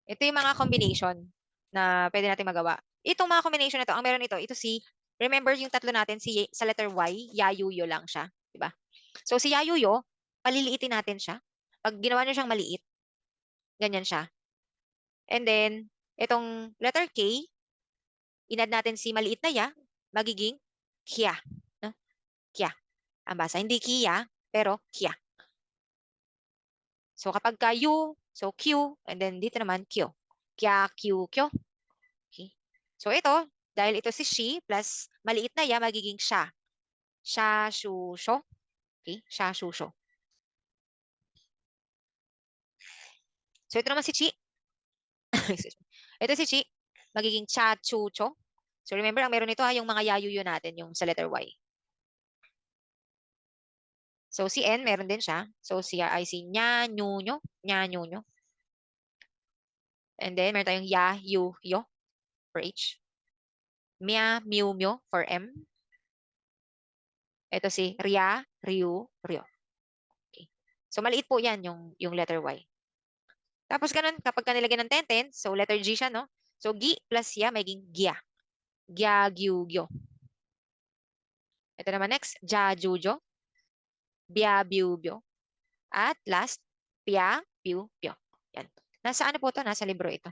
Ito yung mga combination na pwede natin magawa. Itong mga combination na to, ang meron ito si, remember yung tatlo natin, si, sa letter Y, yayuyo lang siya. Diba? So, si yayuyo, paliliitin natin siya. Pag ginawa niyo siyang maliit, ganyan siya. And then, itong letter K, inad natin si maliit na ya, magiging kya. No? Kya. Ang basa. Hindi kiya, pero kya. So, kapag ka U, so Q, and then dito naman Q. Kya, Q, Q. Okay. So, ito, dahil ito si she, plus maliit na ya, magiging siya. Siya, shu, sho. Okay. Siya, shu, sho. So, ito naman si chi. Excuse me. Ito si chi, magiging cha, chu, cho. So, remember, ang meron nito yung mga yayuyo natin, yung sa letter Y. So, si N, meron din siya. So, si I, si nya, nyu, nyo. Nya, nyu, nyo. And then, meron tayong ya, yu, yo for H. Mia, miu, myo for M. Ito si ria, ryu, ryo. Okay. So, maliit po yan yung letter Y. Tapos ganun, kapag ka nilagyan ng tenten, so letter G siya, no? So, gi plus ya, magiging gya. Gya, gyu, gyo. Ito naman next, ja, jujo. Bia, biu, bio. At last, pia, piu, pyo. Yan. Nasa ano po to? Nasa libro ito.